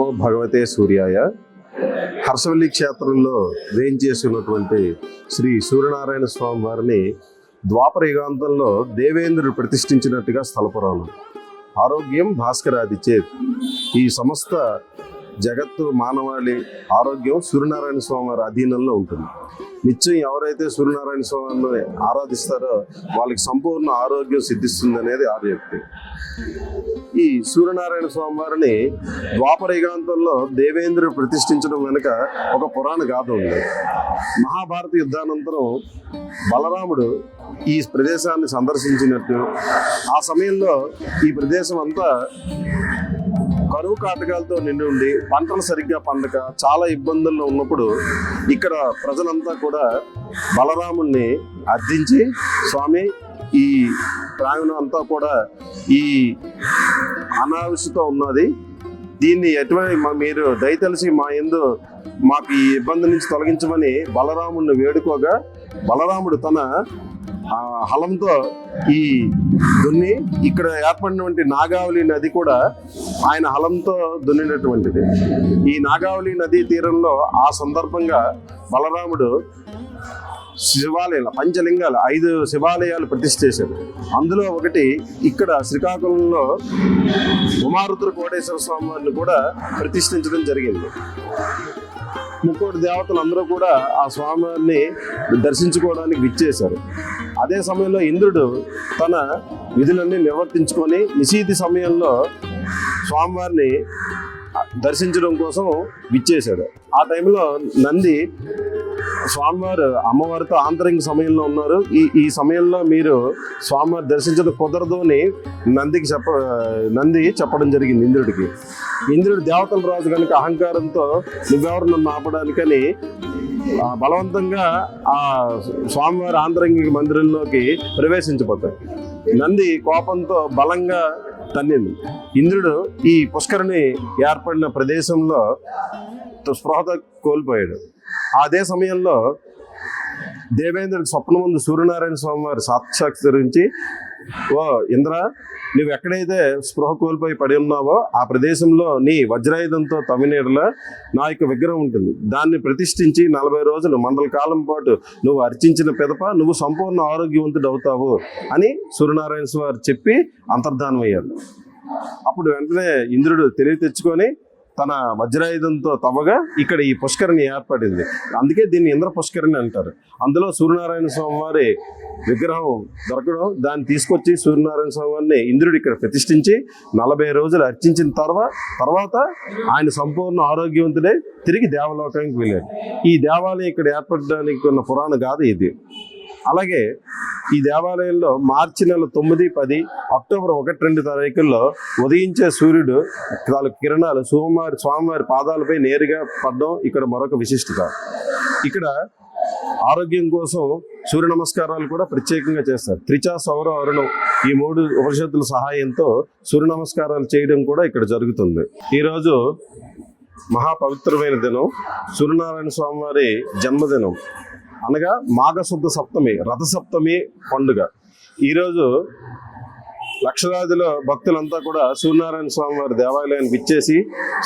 నమో భగవతే సూర్యాయ. హర్షవల్లి క్షేత్రంలో వేంచేసి ఉన్నటువంటి శ్రీ సూర్యనారాయణ స్వామి వారిని ద్వాపర యుగాంతంలో దేవేంద్రుడు ప్రతిష్ఠించినట్టుగా స్థల పురాణం. ఆరోగ్యం భాస్కరాది చేత్. ఈ సమస్త జగత్తు మానవాళి ఆరోగ్యం సూర్యనారాయణ స్వామి వారి అధీనంలో ఉంటుంది. నిత్యం ఎవరైతే సూర్యనారాయణ స్వామిని ఆరాధిస్తారో వాళ్ళకి సంపూర్ణ ఆరోగ్యం సిద్ధిస్తుంది అనేది ఆర్యోక్తి. ఈ సూర్యనారాయణ స్వామి వారిని ద్వాపర యుగాంతంలో దేవేంద్రుడు ప్రతిష్ఠించడం వెనుక ఒక పురాణ గాథ ఉంది. మహాభారత యుద్ధానంతరం బలరాముడు ఈ ప్రదేశాన్ని సందర్శించినట్టు, ఆ సమయంలో ఈ ప్రదేశం అంతా కరువు కాటకాలతో నిండి ఉండి పంటలు సరిగ్గా పండక చాలా ఇబ్బందుల్లో ఉన్నప్పుడు ఇక్కడ ప్రజలంతా కూడా బలరాముణ్ణి అర్థించి, స్వామి ఈ ప్రాంగణం అంతా కూడా ఈ అనావశ్యతో ఉన్నది, దీన్ని ఎటువంటి మీరు దయతలిసి మా యందు మాకు ఈ ఇబ్బంది నుంచి తొలగించమని బలరాముడిని వేడుకోగా, బలరాముడు తన హలంతో ఈ దున్ని ఇక్కడ ఏర్పడినటువంటి నాగావళి నది కూడా ఆయన హలంతో దున్నినటువంటిది. ఈ నాగావళి నదీ తీరంలో ఆ సందర్భంగా బలరాముడు శివాలయాలు, పంచలింగాలు 5 శివాలయాలు ప్రతిష్ఠ చేశారు. అందులో ఒకటి ఇక్కడ శ్రీకాకుళంలో ఉమారుద్ర కోటేశ్వర స్వామి వారిని కూడా ప్రతిష్ఠించడం జరిగింది. ముక్కోటి దేవతలు అందరూ కూడా ఆ స్వామివారిని దర్శించుకోవడానికి విచ్చేశారు. అదే సమయంలో ఇంద్రుడు తన విధులన్నీ నిర్వర్తించుకొని నిశీతి సమయంలో స్వామివారిని దర్శించడం కోసం విచ్చేశాడు. ఆ టైంలో నంది స్వామివారు అమ్మవారితో ఆంతరింగ సమయంలో ఉన్నారు, ఈ సమయంలో మీరు స్వామివారి దర్శించడం కుదరదు అని నంది చెప్పడం జరిగింది ఇంద్రుడికి. ఇంద్రుడు దేవతల రాజు కనుక అహంకారంతో నువ్వెవరు నన్ను ఆపడానికని బలవంతంగా ఆ స్వామివారి ఆంతరంగిక మందిరంలోకి ప్రవేశించిపోతాయి. నంది కోపంతో బలంగా తన్నింది. ఇంద్రుడు ఈ పుష్కరిణి ఏర్పడిన ప్రదేశంలో స్పృహత కోల్పోయాడు. అదే సమయంలో దేవేంద్రుడికి స్వప్నం ముందు సూర్యనారాయణ స్వామి వారు సాక్షాత్కరించి, ఓ ఇంద్ర, నువ్వు ఎక్కడైతే స్పృహ కోల్పోయి పడి ఉన్నావో ఆ ప్రదేశంలో నీ వజ్రాయుధంతో తమిళనాడులో నా యొక్క విగ్రహం ఉంటుంది, దాన్ని ప్రతిష్ఠించి 40 రోజులు మండల కాలం పాటు నువ్వు అర్చించిన పిదప నువ్వు సంపూర్ణ ఆరోగ్యవంతుడు అవుతావు అని సూర్యనారాయణ స్వామి వారు చెప్పి అంతర్ధానం అయ్యారు. అప్పుడు వెంటనే ఇంద్రుడు తెలివి తెచ్చుకొని తన వజ్రాయుధంతో తవ్వగా ఇక్కడ ఈ పుష్కరిణి ఏర్పడింది. అందుకే దీన్ని ఇంద్ర పుష్కరిణి అంటారు. అందులో సూర్యనారాయణ స్వామి వారి విగ్రహం దొరకడం, దాన్ని తీసుకొచ్చి సూర్యనారాయణ స్వామి వారిని ఇంద్రుడు ఇక్కడ ప్రతిష్ఠించి 40 రోజులు అర్చించిన తర్వాత ఆయన సంపూర్ణ ఆరోగ్యవంతుడే తిరిగి దేవలోకానికి వెళ్ళాడు. ఈ దేవాలయం ఇక్కడ ఏర్పడడానికి ఉన్న పురాణ గాథ ఇది. అలాగే ఈ దేవాలయంలో మార్చి నెల 9, 10, అక్టోబర్ 1, 2 తారీఖుల్లో ఉదయించే సూర్యుడు కిరణాలు స్వామివారి పాదాలపై నేరుగా పడడం ఇక్కడ మరొక విశిష్టత. ఇక్కడ ఆరోగ్యం కోసం సూర్య నమస్కారాలు కూడా ప్రత్యేకంగా చేస్తారు. త్రిచా, సౌర, అరుణం ఈ 3 ఉపనిషత్తుల సహాయంతో సూర్య నమస్కారాలు చేయడం కూడా ఇక్కడ జరుగుతుంది. ఈరోజు మహాపవిత్రమైన దినం, సూర్యనారాయణ స్వామి వారి జన్మదినం, అనగా మాఘశుద్ధ సప్తమి, రథసప్తమి పండుగ. ఈరోజు లక్షలాదిలో భక్తులంతా కూడా సూర్యనారాయణ స్వామి వారి దేవాలయానికి విచ్చేసి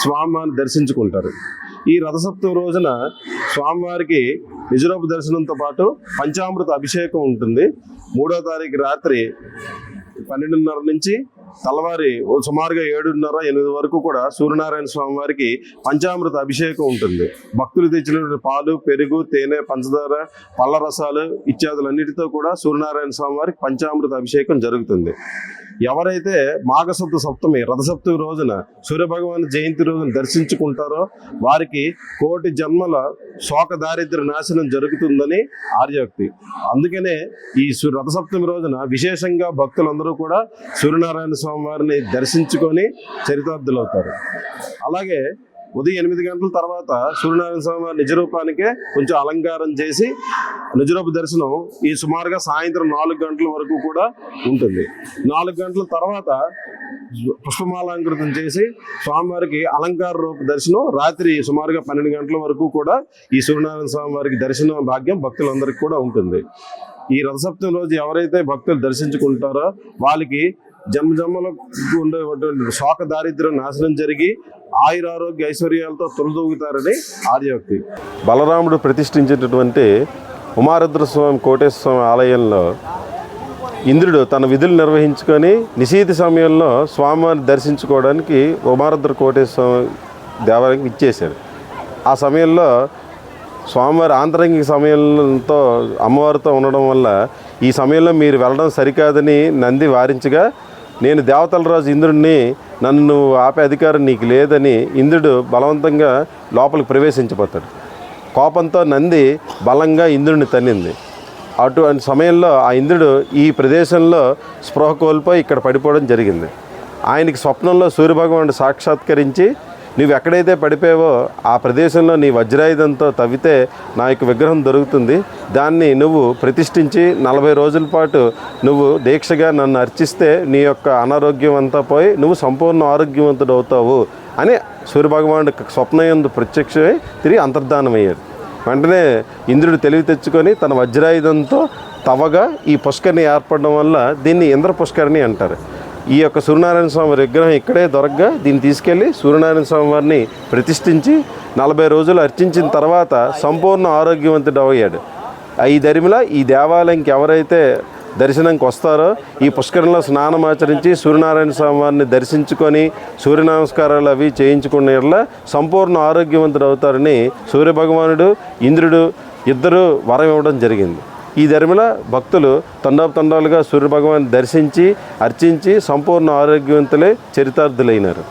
స్వామివారిని దర్శించుకుంటారు. ఈ రథసప్తమి రోజున స్వామివారికి నిజరూప దర్శనంతో పాటు పంచామృత అభిషేకం ఉంటుంది. 3వ తారీఖు రాత్రి 12:30 నుంచి తెల్లవారి సుమారుగా 7:30, 8 వరకు కూడా సూర్యనారాయణ స్వామి వారికి పంచామృత అభిషేకం ఉంటుంది. భక్తులు తెచ్చినటువంటి పాలు, పెరుగు, తేనె, పంచదార, పళ్ళ రసాలు ఇత్యాదులన్నిటితో కూడా సూర్యనారాయణ స్వామి వారికి పంచామృత అభిషేకం జరుగుతుంది. ఎవరైతే మాఘశుద్ధ సప్తమి, రథసప్తమి రోజున సూర్యభగవాన్ జయంతి రోజున దర్శించుకుంటారో వారికి 1,000,000 జన్మల శోక దారిద్ర్య నాశనం జరుగుతుందని ఆర్యోక్తి. అందుకనే ఈ రథసప్తమి రోజున విశేషంగా భక్తులందరూ కూడా సూర్యనారాయణ స్వామి వారిని దర్శించుకొని చరితార్థులవుతారు. అలాగే ఉదయం 8 గంటల తర్వాత సూర్యనారాయణ స్వామి వారి నిజరూపానికే కొంచెం అలంకారం చేసి నిజరూప దర్శనం ఈ సుమారుగా సాయంత్రం 4 గంటల వరకు కూడా ఉంటుంది. 4 గంటల తర్వాత పుష్పమాలంకృతం చేసి స్వామివారికి అలంకార రూప దర్శనం రాత్రి సుమారుగా 12 గంటల వరకు కూడా ఈ సూర్యనారాయణ స్వామి వారికి దర్శనం భాగ్యం భక్తులందరికీ కూడా ఉంటుంది. ఈ రథసప్తమి రోజు ఎవరైతే భక్తులు దర్శించుకుంటారో వాళ్ళకి జన్మజన్మలకు ఉండేటువంటి శోక దారిద్ర్యం నాశనం జరిగి ఆయురారోగ్య ఐశ్వర్యాలతో తొలదూగుతారని ఆర్యోక్తి. బలరాముడు ప్రతిష్ఠించినటువంటి ఉమారుద్రస్వామి కోటేశ్వర స్వామి ఆలయంలో ఇంద్రుడు తన విధులు నిర్వహించుకొని నిశీతి సమయంలో స్వామివారిని దర్శించుకోవడానికి ఉమారుద్ర కోటేశ్వర స్వామి దేవాలయానికి ఇచ్చేశాడు. ఆ సమయంలో స్వామివారి ఆంతరంగిక సమయంతో అమ్మవారితో ఉండడం వల్ల ఈ సమయంలో మీరు వెళ్ళడం సరికాదని నంది వారించగా, నేను దేవతల రాజు ఇంద్రుడిని, నన్ను నువ్వు ఆపే అధికారం నీకు లేదని ఇంద్రుడు బలవంతంగా లోపలికి ప్రవేశించిపోతాడు. కోపంతో నంది బలంగా ఇంద్రుడిని తన్నింది. అటువంటి సమయంలో ఆ ఇంద్రుడు ఈ ప్రదేశంలో స్పృహ కోల్పోయి ఇక్కడ పడిపోవడం జరిగింది. ఆయనకి స్వప్నంలో సూర్యభగవానుడు సాక్షాత్కరించి, నువ్వు ఎక్కడైతే పడిపోయావో ఆ ప్రదేశంలో నీ వజ్రాయుధంతో తవ్వితే నా యొక్క విగ్రహం దొరుకుతుంది, దాన్ని నువ్వు ప్రతిష్ఠించి 40 రోజుల పాటు నువ్వు దీక్షగా నన్ను అర్చిస్తే నీ యొక్క అనారోగ్యం అంతా పోయి నువ్వు సంపూర్ణ ఆరోగ్యవంతుడు అవుతావు అని సూర్యభగవానుడు స్వప్నయందు ప్రత్యక్షమై తిరిగి అంతర్ధానమయ్యాడు. వెంటనే ఇంద్రుడు తెలివి తెచ్చుకొని తన వజ్రాయుధంతో తవ్వగా ఈ పుష్కరిణి ఏర్పడడం వల్ల దీన్ని ఇంద్ర పుష్కరిణి అంటారు. ఈ యొక్క సూర్యనారాయణ స్వామి విగ్రహం ఇక్కడే దొరకగా దీన్ని తీసుకెళ్ళి సూర్యనారాయణ స్వామి వారిని ప్రతిష్ఠించి 40 రోజులు అర్చించిన తర్వాత సంపూర్ణ ఆరోగ్యవంతుడు అయ్యాడు. ఈ దరిమిలా ఈ దేవాలయంకి ఎవరైతే దర్శనంకి వస్తారో ఈ పుష్కరంలో స్నానం ఆచరించి సూర్యనారాయణ స్వామి వారిని దర్శించుకొని సూర్య నమస్కారాలు అవి చేయించుకునే సంపూర్ణ ఆరోగ్యవంతుడు అవుతారని సూర్యభగవానుడు ఇంద్రుడు ఇద్దరు వరం ఇవ్వడం జరిగింది. ఈ ధర్మిల భక్తులు తండోపతండాలుగా సూర్యభగవాన్ని దర్శించి అర్చించి సంపూర్ణ ఆరోగ్యవంతులై చరితార్థులైనారు.